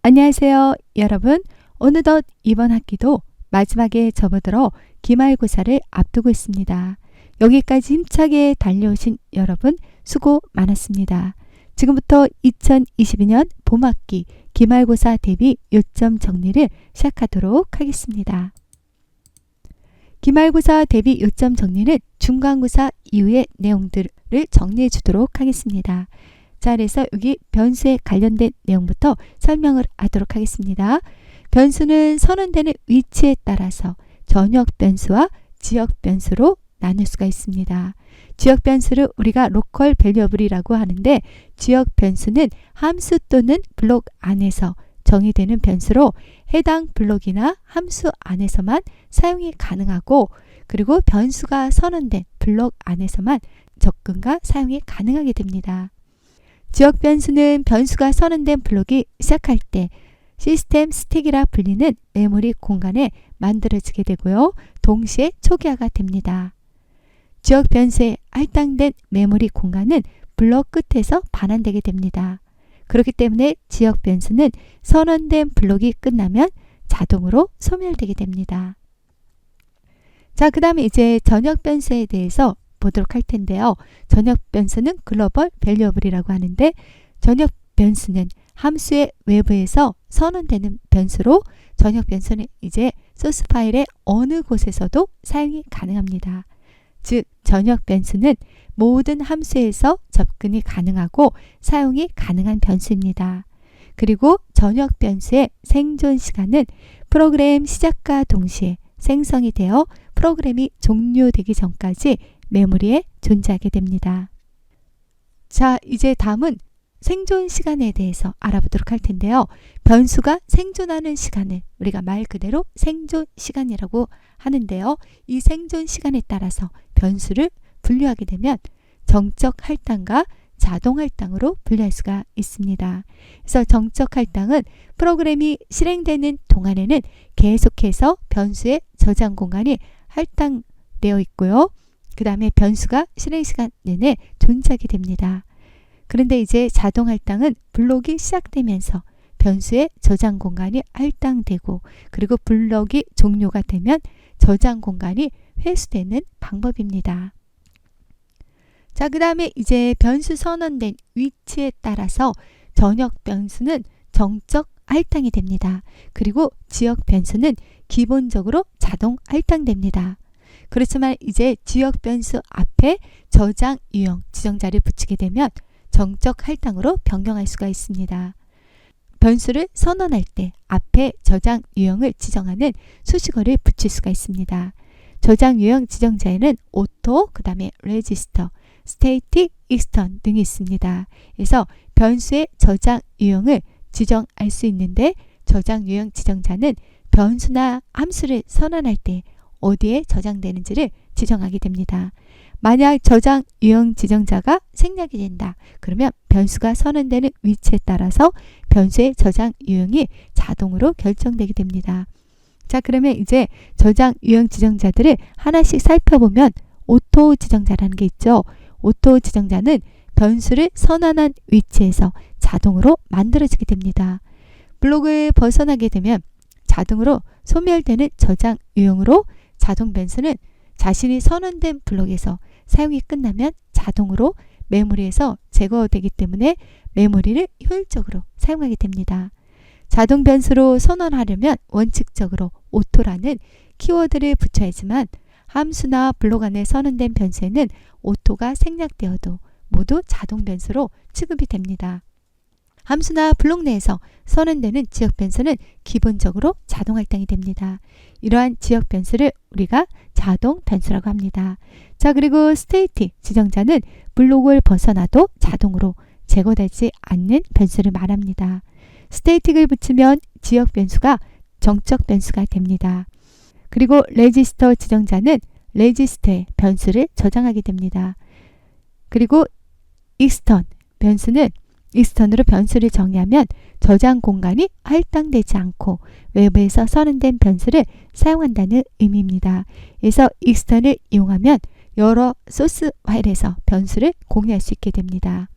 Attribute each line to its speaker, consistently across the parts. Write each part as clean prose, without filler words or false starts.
Speaker 1: 안녕하세요, 여러분. 어느덧 이번 학기도 마지막에 접어들어 기말고사를 앞두고 있습니다. 여기까지 힘차게 달려오신 여러분 수고 많았습니다. 지금부터 2022년 봄학기 기말고사 대비 요점 정리를 시작하도록 하겠습니다. 기말고사 대비 요점 정리는 중간고사 이후의 내용들을 정리해 주도록 하겠습니다. 자, 그래서 여기 변수에 관련된 내용부터 설명을 하도록 하겠습니다. 변수는 선언되는 위치에 따라서 전역 변수와 지역 변수로 나눌 수가 있습니다. 지역 변수를 우리가 로컬 베리어블이라고 하는데, 지역 변수는 함수 또는 블록 안에서 정의되는 변수로 해당 블록이나 함수 안에서만 사용이 가능하고, 그리고 변수가 선언된 블록 안에서만 접근과 사용이 가능하게 됩니다. 지역 변수는 변수가 선언된 블록이 시작할 때 시스템 스택이라 불리는 메모리 공간에 만들어지게 되고요. 동시에 초기화가 됩니다. 지역 변수에 할당된 메모리 공간은 블록 끝에서 반환되게 됩니다. 그렇기 때문에 지역 변수는 선언된 블록이 끝나면 자동으로 소멸되게 됩니다. 자, 그 다음에 이제 전역 변수에 대해서 보도록 할 텐데요. 전역 변수는 글로벌 베리어블이라고 하는데, 전역 변수는 함수의 외부에서 선언되는 변수로, 전역 변수는 이제 소스 파일의 어느 곳에서도 사용이 가능합니다. 즉, 전역 변수는 모든 함수에서 접근이 가능하고 사용이 가능한 변수입니다. 그리고 전역 변수의 생존 시간은 프로그램 시작과 동시에 생성이 되어 프로그램이 종료되기 전까지 메모리에 존재하게 됩니다. 자, 이제 다음은 생존 시간에 대해서 알아보도록 할 텐데요. 변수가 생존하는 시간을 우리가 말 그대로 생존 시간이라고 하는데요. 이 생존 시간에 따라서 변수를 분류하게 되면 정적 할당과 자동 할당으로 분류할 수가 있습니다. 그래서 정적 할당은 프로그램이 실행되는 동안에는 계속해서 변수의 저장 공간이 할당되어 있고요. 그 다음에 변수가 실행 시간 내내 존재하게 됩니다. 그런데 이제 자동 할당은 블록이 시작되면서 변수의 저장 공간이 할당되고, 그리고 블록이 종료가 되면 저장 공간이 회수되는 방법입니다. 자, 그 다음에 이제 변수 선언된 위치에 따라서 전역 변수는 정적 할당이 됩니다. 그리고 지역 변수는 기본적으로 자동 할당됩니다. 그렇지만 이제 지역 변수 앞에 저장 유형 지정자를 붙이게 되면 정적 할당으로 변경할 수가 있습니다. 변수를 선언할 때 앞에 저장 유형을 지정하는 수식어를 붙일 수가 있습니다. 저장 유형 지정자에는 오토, 그 다음에 레지스터, 스테이틱, 익스턴 등이 있습니다. 그래서 변수의 저장 유형을 지정할 수 있는데, 저장 유형 지정자는 변수나 함수를 선언할 때 어디에 저장되는지를 지정하게 됩니다. 만약 저장 유형 지정자가 생략이 된다. 그러면 변수가 선언되는 위치에 따라서 변수의 저장 유형이 자동으로 결정되게 됩니다. 자, 그러면 이제 저장 유형 지정자들을 하나씩 살펴보면 오토 지정자라는 게 있죠. 오토 지정자는 변수를 선언한 위치에서 자동으로 만들어지게 됩니다. 블록을 벗어나게 되면 자동으로 소멸되는 저장 유형으로, 자동 변수는 자신이 선언된 블록에서 사용이 끝나면 자동으로 메모리에서 제거되기 때문에 메모리를 효율적으로 사용하게 됩니다. 자동 변수로 선언하려면 원칙적으로 오토라는 키워드를 붙여야지만, 함수나 블록 안에 선언된 변수에는 오토가 생략되어도 모두 자동 변수로 취급이 됩니다. 함수나 블록 내에서 선언되는 지역 변수는 기본적으로 자동 할당이 됩니다. 이러한 지역 변수를 우리가 자동 변수라고 합니다. 자, 그리고 스테이틱 지정자는 블록을 벗어나도 자동으로 제거되지 않는 변수를 말합니다. 스테이틱을 붙이면 지역 변수가 정적 변수가 됩니다. 그리고 레지스터 지정자는 레지스터에 변수를 저장하게 됩니다. 그리고 익스턴 변수는 익스턴으로 변수를 정의하면 저장 공간이 할당되지 않고 외부에서 선언된 변수를 사용한다는 의미입니다. 그래서 익스턴을 이용하면 여러 소스 파일에서 변수를 공유할 수 있게 됩니다.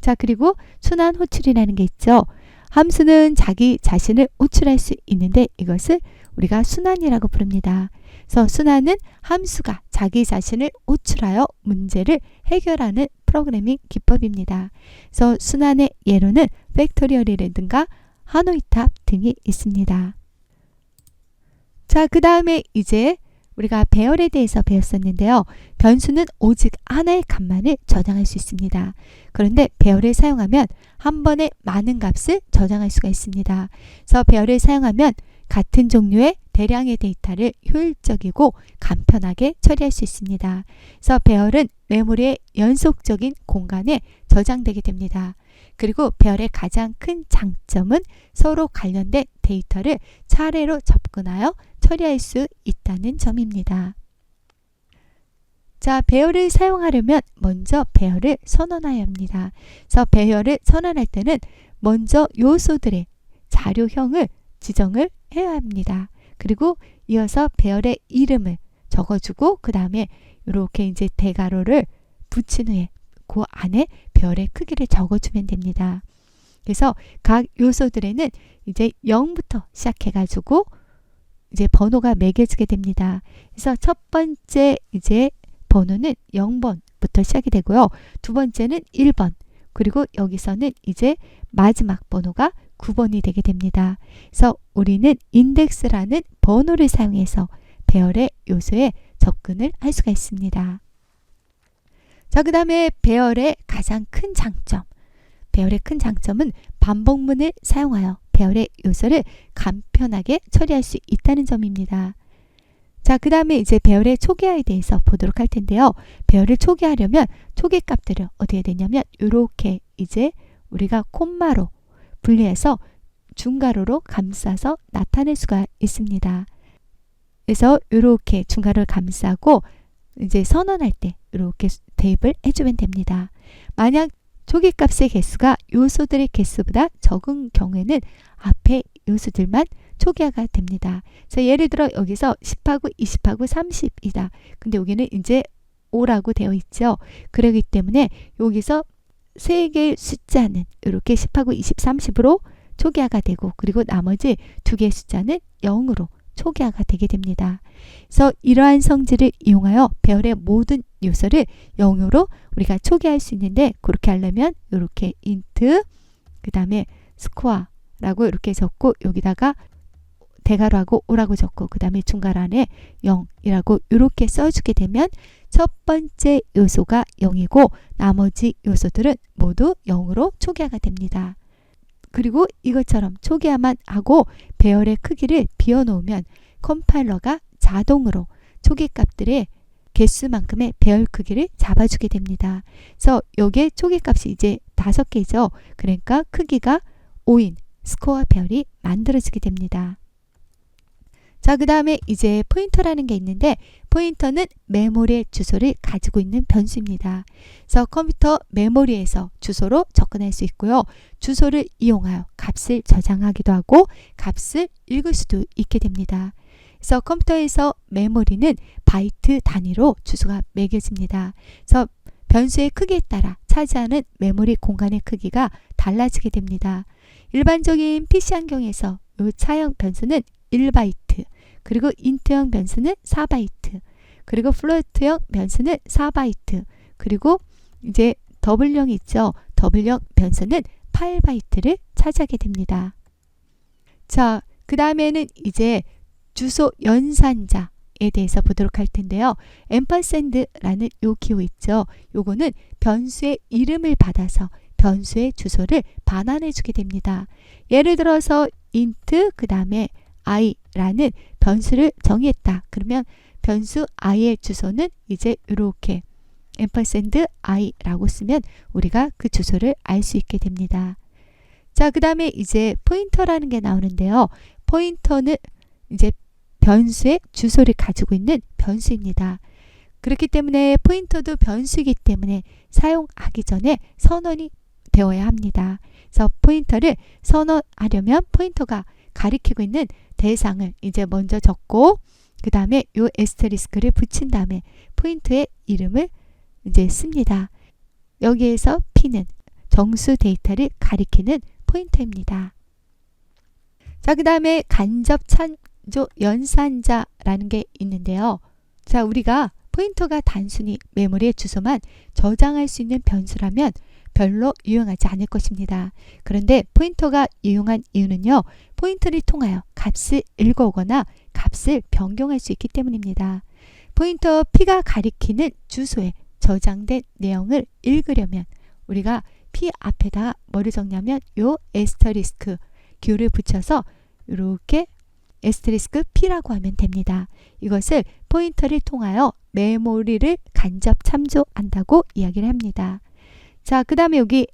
Speaker 1: 자, 그리고 순환 호출이라는 게 있죠. 함수는 자기 자신을 호출할 수 있는데 이것을 우리가 순환이라고 부릅니다. 그래서 순환은 함수가 자기 자신을 호출하여 문제를 해결하는 프로그래밍 기법입니다. 그래서 순환의 예로는 팩토리얼이라든가 하노이탑 등이 있습니다. 자, 그 다음에 이제 우리가 배열에 대해서 배웠었는데요. 변수는 오직 하나의 값만을 저장할 수 있습니다. 그런데 배열을 사용하면 한 번에 많은 값을 저장할 수가 있습니다. 그래서 배열을 사용하면 같은 종류의 대량의 데이터를 효율적이고 간편하게 처리할 수 있습니다. 그래서 배열은 메모리의 연속적인 공간에 저장되게 됩니다. 그리고 배열의 가장 큰 장점은 서로 관련된 데이터를 차례로 접근하여 처리할 수 있다는 점입니다. 자, 배열을 사용하려면 먼저 배열을 선언해야 합니다. 그래서 배열을 선언할 때는 먼저 요소들의 자료형을 지정을 해야 합니다. 그리고 이어서 배열의 이름을 적어주고 그 다음에 이렇게 이제 대괄호를 붙인 후에 그 안에 배열의 크기를 적어주면 됩니다. 그래서 각 요소들에는 이제 0부터 시작해가지고 이제 번호가 매겨지게 됩니다. 그래서 첫 번째 이제 번호는 0번부터 시작이 되고요. 두 번째는 1번, 그리고 여기서는 이제 마지막 번호가 9번이 되게 됩니다. 그래서 우리는 인덱스라는 번호를 사용해서 배열의 요소에 접근을 할 수가 있습니다. 자, 그 다음에 배열의 가장 큰 장점. 배열의 큰 장점은 반복문을 사용하여 배열의 요소를 간편하게 처리할 수 있다는 점입니다. 자, 그 다음에 이제 배열의 초기화에 대해서 보도록 할 텐데요. 배열을 초기화하려면 초기 값들을 어디에 해야 되냐면 이렇게 이제 우리가 콤마로 분리해서 중괄호로 감싸서 나타낼 수가 있습니다. 그래서 이렇게 중괄호를 감싸고 이제 선언할 때 이렇게 대입을 해주면 됩니다. 만약 초기 값의 개수가 요소들의 개수보다 적은 경우에는 앞에 요소들만 초기화가 됩니다. 그래서 예를 들어 여기서 10하고 20하고 30이다. 근데 여기는 이제 5라고 되어 있죠. 그렇기 때문에 여기서 세 개의 숫자는 이렇게 10하고 20, 30으로 초기화가 되고 그리고 나머지 두 개의 숫자는 0으로 초기화가 되게 됩니다. 그래서 이러한 성질을 이용하여 배열의 모든 요소를 0으로 우리가 초기화할 수 있는데 그렇게 하려면 이렇게 int 그 다음에 score라고 이렇게 적고 여기다가 대괄호하고 5라고 적고 그 다음에 중괄호 안에 0이라고 이렇게 써주게 되면 첫 번째 요소가 0이고 나머지 요소들은 모두 0으로 초기화가 됩니다. 그리고 이것처럼 초기화만 하고 배열의 크기를 비워놓으면 컴파일러가 자동으로 초기 값들의 개수만큼의 배열 크기를 잡아주게 됩니다. 그래서 여기에 초기 값이 이제 5개죠. 그러니까 크기가 5인 스코어 배열이 만들어지게 됩니다. 자, 그 다음에 이제 포인터라는 게 있는데 포인터는 메모리의 주소를 가지고 있는 변수입니다. 그래서 컴퓨터 메모리에서 주소로 접근할 수 있고요. 주소를 이용하여 값을 저장하기도 하고 값을 읽을 수도 있게 됩니다. 그래서 컴퓨터에서 메모리는 바이트 단위로 주소가 매겨집니다. 그래서 변수의 크기에 따라 차지하는 메모리 공간의 크기가 달라지게 됩니다. 일반적인 PC 환경에서 이 차형 변수는 1바이트, 그리고 인트형 변수는 4바이트, 그리고 플로트형 변수는 4바이트, 그리고 이제 더블형이 있죠. 더블형 변수는 8바이트를 차지하게 됩니다. 자, 그 다음에는 이제 주소 연산자에 대해서 보도록 할 텐데요. 앰퍼샌드라는 요 기호 있죠. 요거는 변수의 이름을 받아서 변수의 주소를 반환해 주게 됩니다. 예를 들어서 int 그 다음에 i라는 변수를 정의했다. 그러면 변수 i의 주소는 이제 이렇게 앰퍼샌드 i라고 쓰면 우리가 그 주소를 알 수 있게 됩니다. 자, 그 다음에 이제 포인터라는 게 나오는데요. 포인터는 이제 변수의 주소를 가지고 있는 변수입니다. 그렇기 때문에 포인터도 변수이기 때문에 사용하기 전에 선언이 되어야 합니다. 그래서 포인터를 선언하려면 포인터가 가리키고 있는 대상을 이제 먼저 적고 그 다음에 요 에스테리스크를 붙인 다음에 포인트의 이름을 이제 씁니다. 여기에서 P는 정수 데이터를 가리키는 포인터입니다. 자, 그 다음에 간접 참조 연산자라는 게 있는데요. 자, 우리가 포인터가 단순히 메모리의 주소만 저장할 수 있는 변수라면 별로 유용하지 않을 것입니다. 그런데 포인터가 유용한 이유는요. 포인터를 통하여 값을 읽어오거나 값을 변경할 수 있기 때문입니다. 포인터 P가 가리키는 주소에 저장된 내용을 읽으려면 우리가 P 앞에다가 뭐를 적냐면 요 에스터리스크 기호를 붙여서 이렇게 에스테리스크 P라고 하면 됩니다. 이것을 포인터를 통하여 메모리를 간접 참조한다고 이야기를 합니다. 자, 그 다음에 여기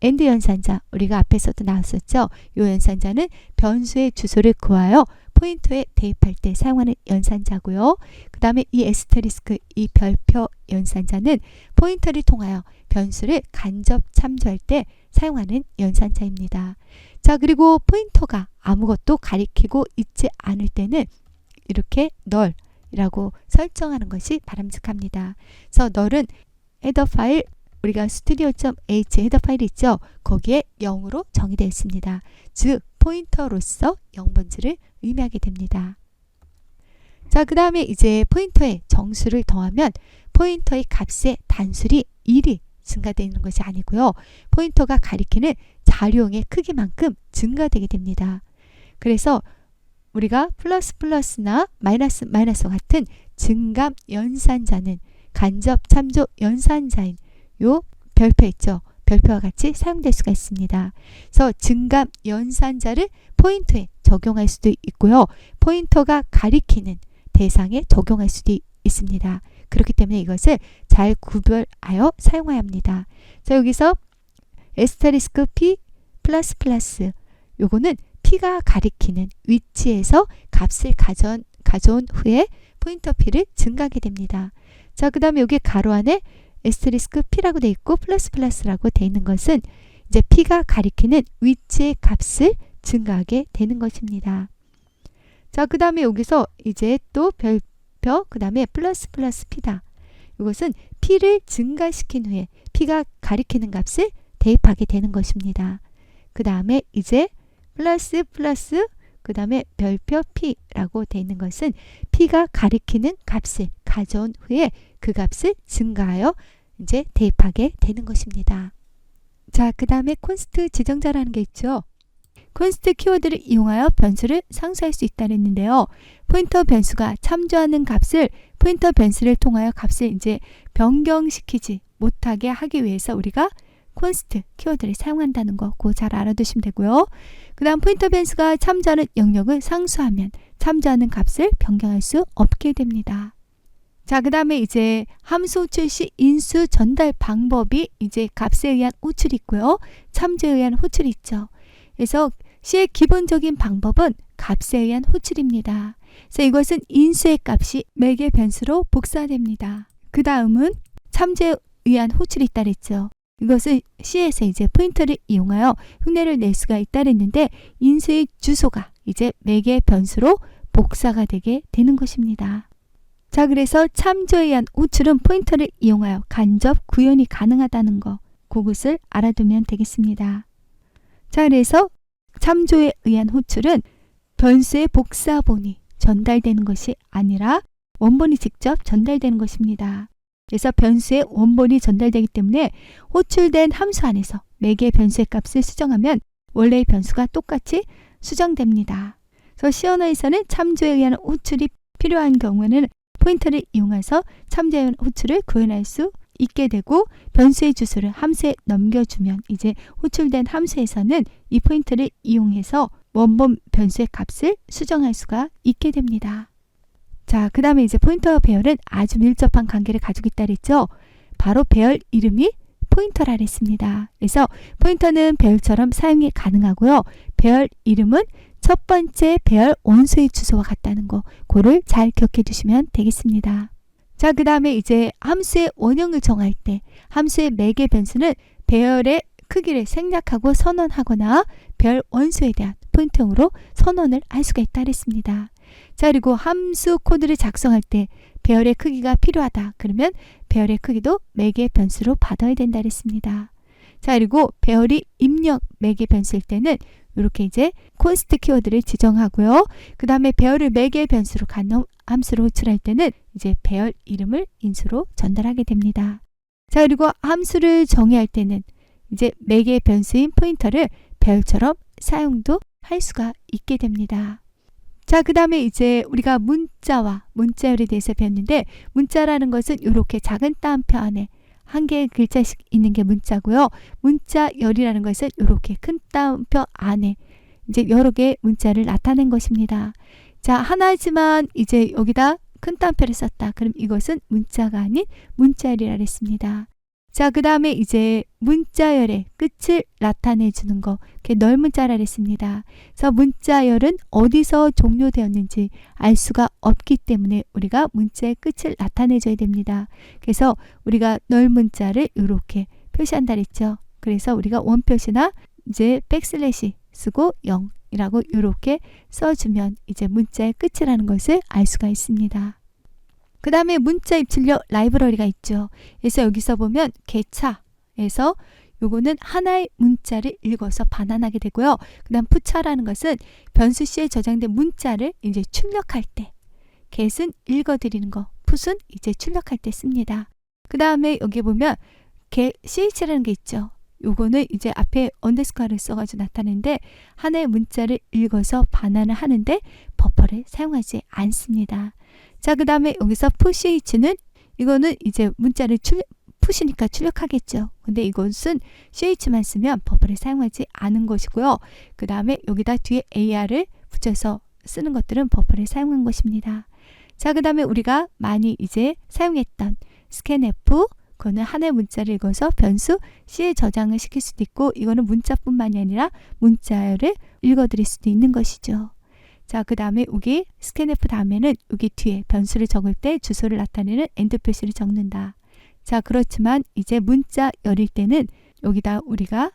Speaker 1: AND 연산자, 우리가 앞에서도 나왔었죠. 이 연산자는 변수의 주소를 구하여 포인터에 대입할 때 사용하는 연산자고요. 그 다음에 이 에스테리스크, 이 별표 연산자는 포인터를 통하여 변수를 간접 참조할 때 사용하는 연산자입니다. 자, 그리고 포인터가 아무것도 가리키고 있지 않을 때는 이렇게 null이라고 설정하는 것이 바람직합니다. 그래서 null은 헤더 파일, 우리가 studio.h 헤더 파일이 있죠. 거기에 0으로 정의되어 있습니다. 즉 포인터로서 0번지를 의미하게 됩니다. 자, 그 다음에 이제 포인터에 정수를 더하면 포인터의 값의 단술이 1이 증가되는 것이 아니고요. 포인터가 가리키는 자료용의 크기만큼 증가되게 됩니다. 그래서 우리가 플러스 플러스나 마이너스 마이너스 같은 증감 연산자는 간접 참조 연산자인 요 별표 있죠. 별표와 같이 사용될 수가 있습니다. 그래서 증감 연산자를 포인터에 적용할 수도 있고요. 포인터가 가리키는 대상에 적용할 수도 있습니다. 그렇기 때문에 이것을 잘 구별하여 사용해야 합니다. 자, 여기서 에스테리스크 P 플러스 플러스 요거는 P가 가리키는 위치에서 값을 가져온 후에 포인터 P를 증가하게 됩니다. 자, 그 다음에 여기 가로 안에 에스테리스크 P라고 되어 있고 플러스 플러스라고 되어 있는 것은 이제 P가 가리키는 위치의 값을 증가하게 되는 것입니다. 자, 그 다음에 여기서 이제 또 별표 그 다음에 플러스 플러스 P다. 이것은 P를 증가시킨 후에 P가 가리키는 값을 대입하게 되는 것입니다. 그 다음에 이제 플러스 플러스 그 다음에 별표 P라고 되어 있는 것은 P가 가리키는 값을 가져온 후에 그 값을 증가하여 이제 대입하게 되는 것입니다. 자, 그 다음에 콘스트 지정자라는 게 있죠. 콘스트 키워드를 이용하여 변수를 상수할 수 있다고 했는데요. 포인터 변수가 참조하는 값을 포인터 변수를 통하여 값을 이제 변경시키지 못하게 하기 위해서 우리가 콘스트 키워드를 사용한다는 거 그거 잘 알아두시면 되고요. 그 다음 포인터 변수가 참조하는 영역을 상수하면 참조하는 값을 변경할 수 없게 됩니다. 자, 그 다음에 이제 함수 호출 시 인수 전달 방법이 이제 값에 의한 호출이 있고요. 참조에 의한 호출이 있죠. 그래서 C의 기본적인 방법은 값에 의한 호출입니다. 그래서 이것은 인수의 값이 매개 변수로 복사됩니다. 그 다음은 참조에 의한 호출이 있다 그랬죠. 이것은 C에서 이제 포인터를 이용하여 흉내를 낼 수가 있다 그랬는데 인수의 주소가 이제 매개 변수로 복사가 되게 되는 것입니다. 자, 그래서 참조에 의한 호출은 포인터를 이용하여 간접 구현이 가능하다는 거 그것을 알아두면 되겠습니다. 자, 그래서 참조에 의한 호출은 변수의 복사본이 전달되는 것이 아니라 원본이 직접 전달되는 것입니다. 그래서 변수의 원본이 전달되기 때문에 호출된 함수 안에서 매개 변수의 값을 수정하면 원래의 변수가 똑같이 수정됩니다. 그래서 C 언어에서는 참조에 의한 호출이 필요한 경우에는 포인터를 이용해서 참조에 의한 호출을 구현할 수 있게 되고 변수의 주소를 함수에 넘겨주면 이제 호출된 함수에서는 이 포인터를 이용해서 원본 변수의 값을 수정할 수가 있게 됩니다. 자, 그 다음에 이제 포인터와 배열은 아주 밀접한 관계를 가지고 있다 그랬죠. 바로 배열 이름이 포인터라 그랬습니다. 그래서 포인터는 배열처럼 사용이 가능하고요. 배열 이름은 첫 번째 배열 원소의 주소와 같다는 거 그거를 잘 기억해 두시면 되겠습니다. 자, 그 다음에 이제 함수의 원형을 정할 때 함수의 매개 변수는 배열의 크기를 생략하고 선언하거나 배열 원소에 대한 포인터형으로 선언을 할 수가 있다 그랬습니다. 자, 그리고 함수 코드를 작성할 때 배열의 크기가 필요하다. 그러면 배열의 크기도 매개 변수로 받아야 된다 그랬습니다. 자, 그리고 배열이 입력 매개 변수일 때는 이렇게 이제 const 키워드를 지정하고요. 그 다음에 배열을 매개 변수로 가능 함수로 호출할 때는 이제 배열 이름을 인수로 전달하게 됩니다. 자, 그리고 함수를 정의할 때는 이제 매개 변수인 포인터를 배열처럼 사용도 할 수가 있게 됩니다. 자, 그 다음에 이제 우리가 문자와 문자열에 대해서 배웠는데, 문자라는 것은 이렇게 작은 따옴표 안에 한 개의 글자씩 있는 게 문자고요. 문자열이라는 것은 이렇게 큰 따옴표 안에 이제 여러 개의 문자를 나타낸 것입니다. 자, 하나지만 이제 여기다 큰 따옴표를 썼다. 그럼 이것은 문자가 아닌 문자열이라 했습니다. 자, 그 다음에 이제 문자열의 끝을 나타내 주는 거, 그게 널문자라 했습니다. 그래서 문자열은 어디서 종료되었는지 알 수가 없기 때문에 우리가 문자의 끝을 나타내 줘야 됩니다. 그래서 우리가 널문자를 이렇게 표시한다 그랬죠. 그래서 우리가 원표시나 이제 백슬래시 쓰고 0이라고 이렇게 써주면 이제 문자의 끝이라는 것을 알 수가 있습니다. 그 다음에 문자 입출력 라이브러리가 있죠. 그래서 여기서 보면 개차에서 요거는 하나의 문자를 읽어서 반환하게 되고요. 그 다음 푸차라는 것은 변수 C에 저장된 문자를 이제 출력할 때, get은 읽어드리는 거, put은 이제 출력할 때 씁니다. 그 다음에 여기 보면 ch라는 게 있죠. 요거는 이제 앞에 언더스코어를 써가지고 나타내는데 하나의 문자를 읽어서 반환을 하는데 버퍼를 사용하지 않습니다. 자, 그 다음에 여기서 push는 이거는 이제 문자를 push니까 출력하겠죠. 근데 이것은 ch만 쓰면 버퍼를 사용하지 않은 것이고요. 그 다음에 여기다 뒤에 ar를 붙여서 쓰는 것들은 버퍼를 사용한 것입니다. 자, 그 다음에 우리가 많이 이제 사용했던 scanf, 그거는 하나의 문자를 읽어서 변수 C에 저장을 시킬 수도 있고, 이거는 문자뿐만이 아니라 문자를 읽어드릴 수도 있는 것이죠. 자, 그 다음에 여기 scanf 다음에는 여기 뒤에 변수를 적을 때 주소를 나타내는 AND 표시를 적는다. 자, 그렇지만 이제 문자열일 때는 여기다 우리가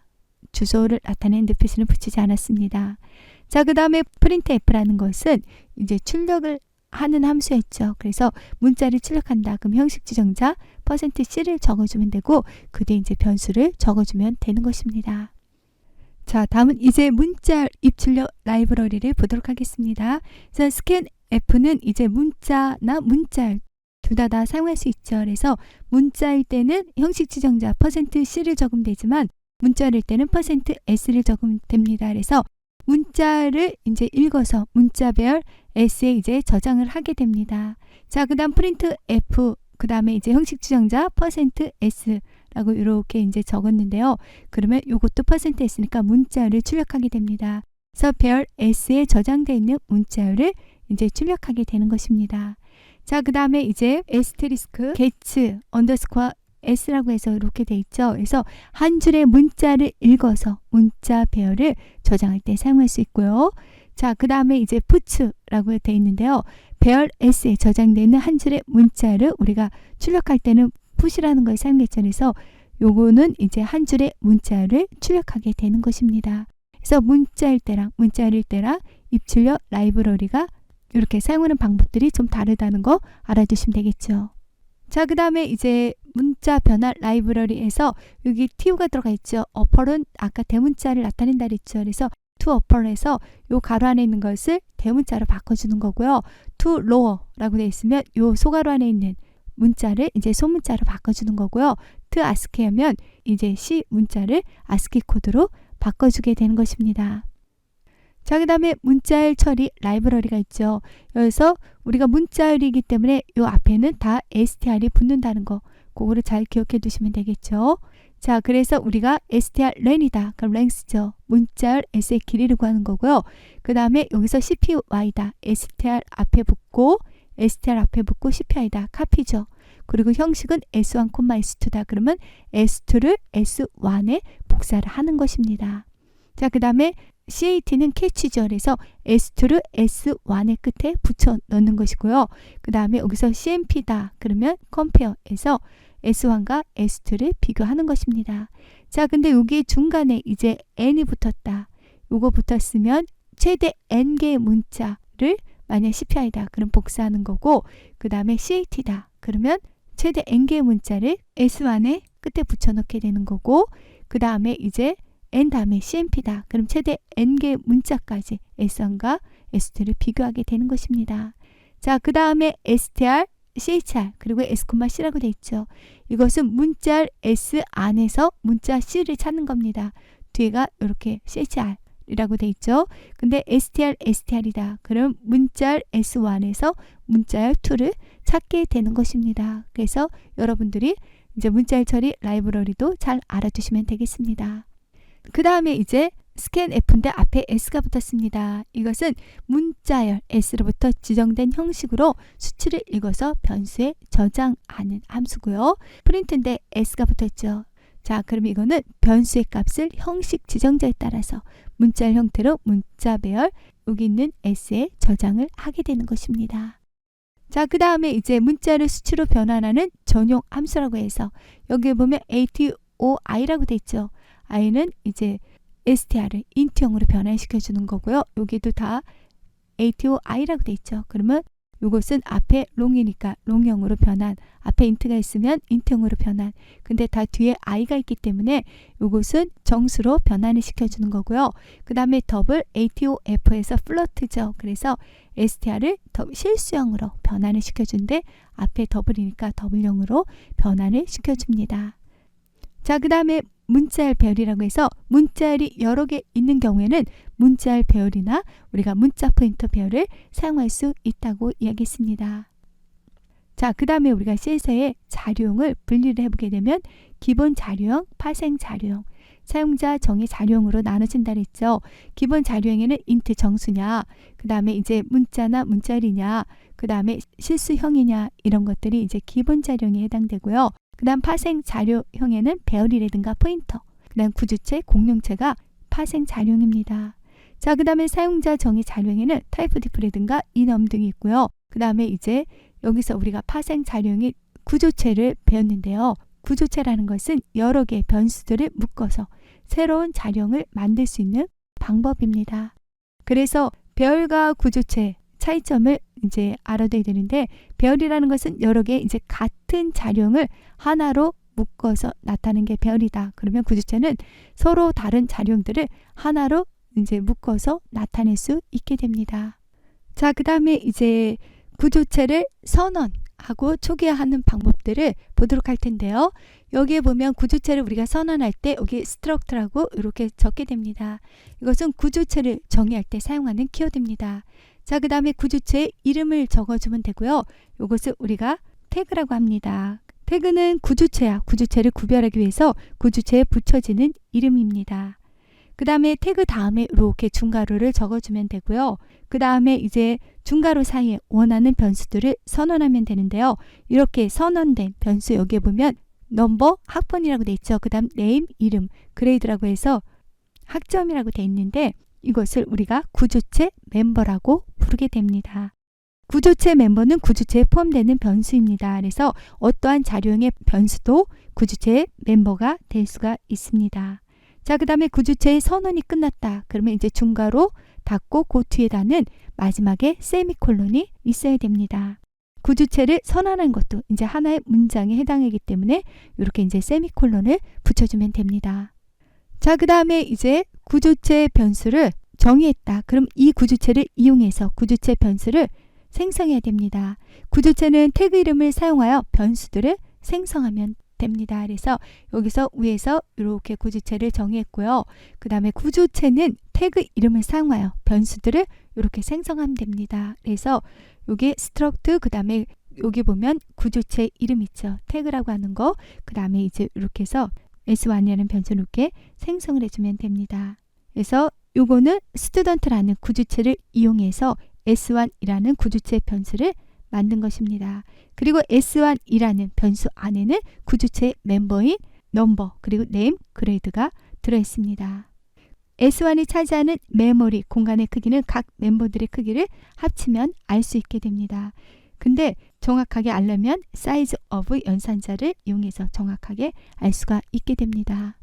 Speaker 1: 주소를 나타내는 AND 표시는 붙이지 않았습니다. 자, 그 다음에 printf라는 것은 이제 출력을 하는 함수였죠. 그래서 문자를 출력한다. 그럼 형식 지정자 %C를 적어주면 되고, 그 뒤에 이제 변수를 적어주면 되는 것입니다. 자, 다음은 이제 문자 입출력 라이브러리를 보도록 하겠습니다. 그래서 scanf는 이제 문자나 문자열 둘 다 사용할 수 있죠. 그래서 문자일 때는 형식 지정자 %C를 적으면 되지만 문자일 때는 %S를 적으면 됩니다. 그래서 문자를 이제 읽어서 문자 배열 S에 이제 저장을 하게 됩니다. 자, 그 다음 printf, 그 다음에 이제 형식 지정자 %S라고 이렇게 이제 적었는데요. 그러면 이것도 %S니까 문자열을 출력하게 됩니다. 그래서 배열 S에 저장되어 있는 문자열을 이제 출력하게 되는 것입니다. 자, 그 다음에 이제 asterisk gets underscore S라고 해서 이렇게 돼 있죠. 그래서 한 줄의 문자를 읽어서 문자 배열을 저장할 때 사용할 수 있고요. 자, 그 다음에 이제 puts라고 돼 있는데요. 배열 S에 저장되어 있는 한 줄의 문자를 우리가 출력할 때는 put이라는 걸 사용했죠. 그래서 요거는 이제 한 줄의 문자를 출력하게 되는 것입니다. 그래서 문자일 때랑 문자일 때랑 입출력 라이브러리가 이렇게 사용하는 방법들이 좀 다르다는 거 알아두시면 되겠죠. 자, 그 다음에 이제 문자 변화 라이브러리에서 여기 to가 들어가 있죠. upper은 아까 대문자를 나타낸다 그랬죠. 그래서 to upper에서 요 가로 안에 있는 것을 대문자로 바꿔주는 거고요. to lower라고 되어 있으면 요 소가로 안에 있는 문자를 이제 소문자로 바꿔주는 거고요. to ASCII 하면 이제 C 문자를 ASCII 코드로 바꿔주게 되는 것입니다. 자, 그 다음에 문자열 처리 라이브러리가 있죠. 여기서 우리가 문자열이기 때문에 요 앞에는 다 str이 붙는다는 거, 그거를 잘 기억해 두시면 되겠죠. 자, 그래서 우리가 strlen이다. 그럼 length죠. 문자열 s의 길이를 구하는 거고요. 그 다음에 여기서 cpy다. str 앞에 붙고 cpy다. copy죠. 그리고 형식은 s1, s2다. 그러면 s2를 s1에 복사를 하는 것입니다. 자, 그 다음에 cat는 catch죠. 그래서 s2를 s1의 끝에 붙여 넣는 것이고요. 그 다음에 여기서 cmp다. 그러면 compare에서 s1과 s2를 비교하는 것입니다. 자, 근데 여기 중간에 이제 n이 붙었다. 요거 붙었으면 최대 n개의 문자를 만약 cpi다. 그럼 복사하는 거고, 그 다음에 cat다. 그러면 최대 n개의 문자를 s1의 끝에 붙여 넣게 되는 거고, 그 다음에 이제 n 다음에 CMP다. 그럼 최대 n개 문자까지 S1과 S2를 비교하게 되는 것입니다. 자, 그 다음에 STR, CHR 그리고 S,C라고 되어 있죠. 이것은 문자 S 안에서 문자 C를 찾는 겁니다. 뒤에가 이렇게 CHR이라고 되어 있죠. 근데 STR, STR이다. 그럼 문자 S1에서 문자 2를 찾게 되는 것입니다. 그래서 여러분들이 이제 문자 처리 라이브러리도 잘 알아두시면 되겠습니다. 그 다음에 이제 스캔 F인데 앞에 S가 붙었습니다. 이것은 문자열 S로부터 지정된 형식으로 수치를 읽어서 변수에 저장하는 함수고요. 프린트인데 S가 붙었죠. 자, 그럼 이거는 변수의 값을 형식 지정자에 따라서 문자열 형태로 문자 배열 여기 있는 S에 저장을 하게 되는 것입니다. 자, 그 다음에 이제 문자를 수치로 변환하는 전용 함수라고 해서 여기 보면 ATOI라고 되어 있죠. i는 이제 str을 인트형으로 변환시켜 주는 거고요. 여기도 다 ATOI라고 되어 있죠. 그러면 이것은 앞에 롱이니까 롱형으로 변환, 앞에 인트가 있으면 인트형으로 변환. 근데 다 뒤에 i가 있기 때문에 이것은 정수로 변환을 시켜주는 거고요. 그 다음에 더블 ATOF에서 플러트죠. 그래서 str을 실수형으로 변환을 시켜주는데 앞에 더블이니까 더블형으로 변환을 시켜줍니다. 자, 그 다음에 문자열 배열이라고 해서 문자열이 여러 개 있는 경우에는 문자열 배열이나 우리가 문자 포인터 배열을 사용할 수 있다고 이야기했습니다. 자, 그 다음에 우리가 C에서의 자료형을 분리를 해보게 되면 기본 자료형, 파생 자료형, 사용자 정의 자료형으로 나눠진다 그랬죠. 기본 자료형에는 인트 정수냐, 그 다음에 이제 문자나 문자열이냐, 그 다음에 실수형이냐 이런 것들이 이제 기본 자료형에 해당되고요. 그 다음 파생 자료형에는 배열이라든가 포인터, 그 다음 구주체, 공룡체가 파생 자료형입니다. 자, 그 다음에 사용자 정의 자료형에는 타입 디프라든가 이넘 등이 있고요. 그 다음에 이제 여기서 우리가 파생 자료형의 구조체를 배웠는데요. 구조체라는 것은 여러 개의 변수들을 묶어서 새로운 자료형을 만들 수 있는 방법입니다. 그래서 배열과 구조체 차이점을 이제 알아둬야 되는데, 배열이라는 것은 여러 개 이제 같은 자료형을 하나로 묶어서 나타내는 게 배열이다. 그러면 구조체는 서로 다른 자료형들을 하나로 이제 묶어서 나타낼 수 있게 됩니다. 자, 그 다음에 이제 구조체를 선언하고 초기화하는 방법들을 보도록 할 텐데요. 여기에 보면 구조체를 우리가 선언할 때 여기 스트럭트라고 이렇게 적게 됩니다. 이것은 구조체를 정의할 때 사용하는 키워드입니다. 자, 그 다음에 구조체의 이름을 적어주면 되고요. 이것을 우리가 태그라고 합니다. 태그는 구조체와 구조체를 구별하기 위해서 구조체에 붙여지는 이름입니다. 그 다음에 태그 다음에 이렇게 중괄호를 적어주면 되고요. 그 다음에 이제 중괄호 사이에 원하는 변수들을 선언하면 되는데요. 이렇게 선언된 변수 여기에 보면 넘버, 학번이라고 되어 있죠. 그 다음 네임, 이름, 그레이드라고 해서 학점이라고 되어 있는데 이것을 우리가 구조체 멤버라고 부르게 됩니다. 구조체 멤버는 구조체에 포함되는 변수입니다. 그래서 어떠한 자료형의 변수도 구조체의 멤버가 될 수가 있습니다. 자, 그 다음에 구조체의 선언이 끝났다. 그러면 이제 중괄호 닫고 그 뒤에다는 마지막에 세미콜론이 있어야 됩니다. 구조체를 선언하는 것도 이제 하나의 문장에 해당하기 때문에 이렇게 이제 세미콜론을 붙여주면 됩니다. 자, 그 다음에 이제 구조체 변수를 정의했다. 그럼 이 구조체를 이용해서 구조체 변수를 생성해야 됩니다. 구조체는 태그 이름을 사용하여 변수들을 생성하면 됩니다. 그래서 여기서 위에서 이렇게 구조체를 정의했고요. 그 다음에 구조체는 태그 이름을 사용하여 변수들을 이렇게 생성하면 됩니다. 그래서 여기 스트럭트, 그 다음에 여기 보면 구조체 이름 있죠. 태그라고 하는 거. 그 다음에 이제 이렇게 해서 S1이라는 변수를 이렇게 생성을 해주면 됩니다. 그래서 요거는 스튜던트라는 구조체를 이용해서 S1이라는 구조체 변수를 만든 것입니다. 그리고 S1이라는 변수 안에는 구조체 멤버인 넘버 그리고 네임, 그레이드가 들어있습니다. S1이 차지하는 메모리 공간의 크기는 각 멤버들의 크기를 합치면 알 수 있게 됩니다. 근데 정확하게 알려면 size of 연산자를 이용해서 정확하게 알 수가 있게 됩니다.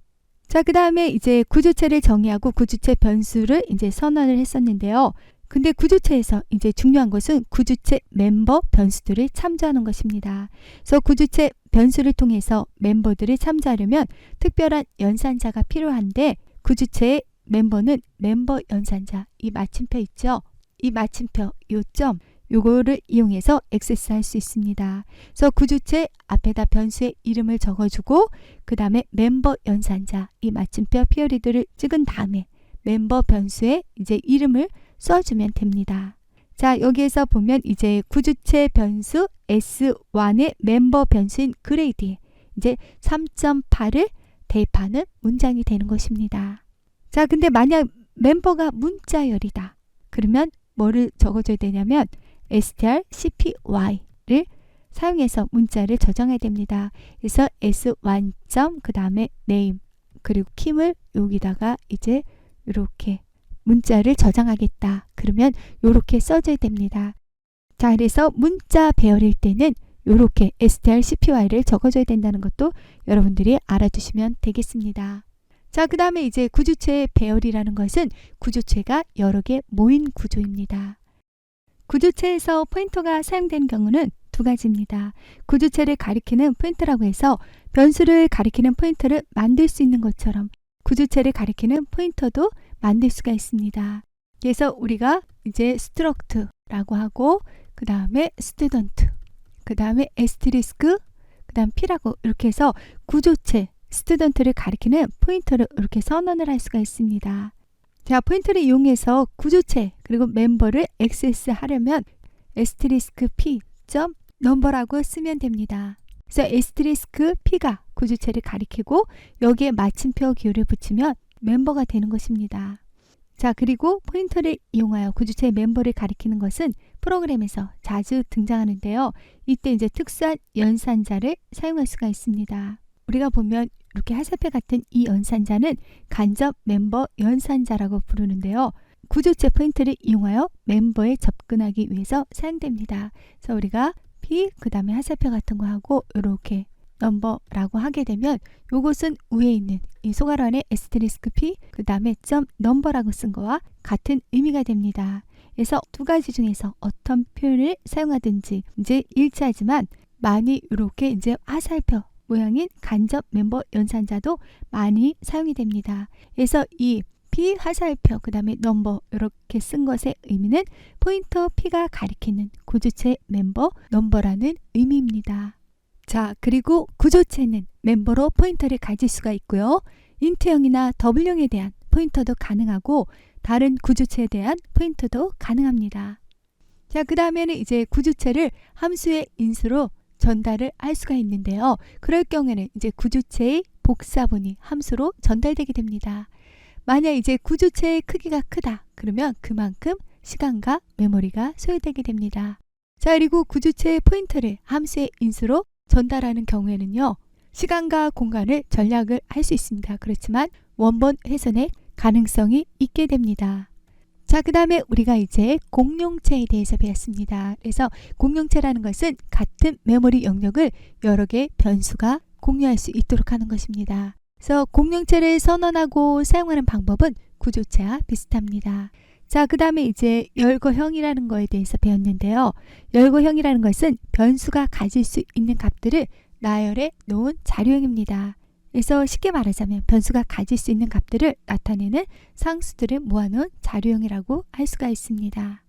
Speaker 1: 자, 그 다음에 이제 구조체를 정의하고 구조체 변수를 이제 선언을 했었는데요. 근데 구조체에서 이제 중요한 것은 구조체 멤버 변수들을 참조하는 것입니다. 그래서 구조체 변수를 통해서 멤버들을 참조하려면 특별한 연산자가 필요한데 구주체의 멤버는 멤버 연산자, 이 마침표 있죠? 이 마침표, 요점, 요거를 이용해서 액세스할 수 있습니다. 그래서 구주체 앞에다 변수의 이름을 적어주고 그 다음에 멤버 연산자, 이 마침표 피어리드를 찍은 다음에 멤버 변수에 이제 이름을 써주면 됩니다. 자, 여기에서 보면 이제 구주체 변수 S1의 멤버 변수인 그레이드에 이제 3.8을 대입하는 문장이 되는 것입니다. 자, 근데 만약 멤버가 문자열이다. 그러면 뭐를 적어줘야 되냐면 strcpy를 사용해서 문자를 저장해야 됩니다. 그래서 s1. 그 다음에 name 그리고 킴을 여기다가 이제 이렇게 문자를 저장하겠다. 그러면 이렇게 써줘야 됩니다. 자, 그래서 문자 배열일 때는 이렇게 strcpy를 적어줘야 된다는 것도 여러분들이 알아두시면 되겠습니다. 자, 그 다음에 이제 구주체의 배열이라는 것은 구주체가 여러 개 모인 구조입니다. 구주체에서 포인터가 사용되는 경우는 두 가지입니다. 구주체를 가리키는 포인터라고 해서 변수를 가리키는 포인터를 만들 수 있는 것처럼 구주체를 가리키는 포인터도 만들 수가 있습니다. 그래서 우리가 이제 struct라고 하고 그 다음에 student, 그 다음에 asterisk, 그 다음 p라고 이렇게 해서 구조체 student를 가리키는 포인터를 이렇게 선언을 할 수가 있습니다. 자, 포인터를 이용해서 구조체 그리고 멤버를 액세스하려면 asterisk p number라고 쓰면 됩니다. 그래서 asterisk p가 구조체를 가리키고 여기에 마침표 기호를 붙이면 멤버가 되는 것입니다. 자, 그리고 포인터를 이용하여 구주체의 멤버를 가리키는 것은 프로그램에서 자주 등장하는데요. 이때 이제 특수한 연산자를 사용할 수가 있습니다. 우리가 보면 이렇게 화살표 같은 이 연산자는 간접 멤버 연산자라고 부르는데요. 구조체 포인터를 이용하여 멤버에 접근하기 위해서 사용됩니다. 그래서 우리가 P 그 다음에 화살표 같은 거 하고 이렇게 넘버라고 하게 되면 이것은 위에 있는 이 소괄호 안에 에스테리스크 P 그 다음에 점 넘버라고 쓴 거와 같은 의미가 됩니다. 그래서 두 가지 중에서 어떤 표현을 사용하든지 이제 일치하지만 많이 이렇게 이제 화살표 모양인 간접 멤버 연산자도 많이 사용이 됩니다. 그래서 이 P 화살표 그 다음에 넘버 이렇게 쓴 것의 의미는 포인터 P가 가리키는 구조체 멤버 넘버라는 의미입니다. 자, 그리고 구조체는 멤버로 포인터를 가질 수가 있고요. 인트형이나 더블형에 대한 포인터도 가능하고 다른 구조체에 대한 포인터도 가능합니다. 자, 그 다음에는 이제 구조체를 함수의 인수로 전달을 할 수가 있는데요. 그럴 경우에는 이제 구조체의 복사본이 함수로 전달되게 됩니다. 만약 이제 구조체의 크기가 크다. 그러면 그만큼 시간과 메모리가 소요되게 됩니다. 자, 그리고 구조체의 포인터를 함수의 인수로 전달하는 경우에는요. 시간과 공간을 절약을 할 수 있습니다. 그렇지만 원본 훼손의 가능성이 있게 됩니다. 자, 그 다음에 우리가 이제 공용체에 대해서 배웠습니다. 그래서 공용체라는 것은 같은 메모리 영역을 여러 개의 변수가 공유할 수 있도록 하는 것입니다. 그래서 공용체를 선언하고 사용하는 방법은 구조체와 비슷합니다. 자, 그 다음에 이제 열거형이라는 거에 대해서 배웠는데요. 열거형이라는 것은 변수가 가질 수 있는 값들을 나열해 놓은 자료형입니다. 그래서 쉽게 말하자면 변수가 가질 수 있는 값들을 나타내는 상수들을 모아놓은 자료형이라고 할 수가 있습니다.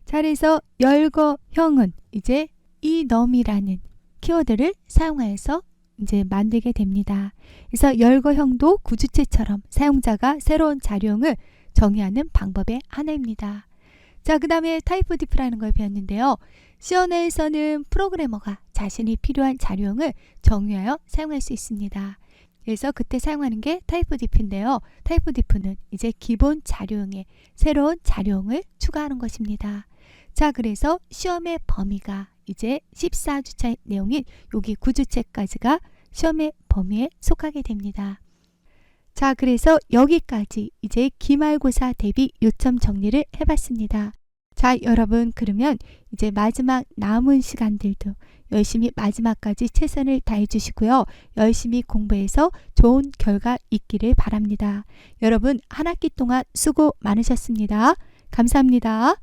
Speaker 1: 자, 그래서 열거형은 이제 enum이라는 키워드를 사용하여서 이제 만들게 됩니다. 그래서 열거형도 구주체처럼 사용자가 새로운 자료형을 정의하는 방법의 하나입니다. 자, 그 다음에 타입 diff라는 걸 배웠는데요. C&I에서는 프로그래머가 자신이 필요한 자료형을 정의하여 사용할 수 있습니다. 그래서 그때 사용하는 게 타입 diff인데요. 타입 diff는 이제 기본 자료형에 새로운 자료형을 추가하는 것입니다. 자, 그래서 시험의 범위가 이제 14주차 내용인 여기 9주체까지가 시험의 범위에 속하게 됩니다. 자, 그래서 여기까지 이제 기말고사 대비 요점 정리를 해봤습니다. 자, 여러분 그러면 이제 마지막 남은 시간들도 열심히 마지막까지 최선을 다해 주시고요. 열심히 공부해서 좋은 결과 있기를 바랍니다. 여러분 한 학기 동안 수고 많으셨습니다. 감사합니다.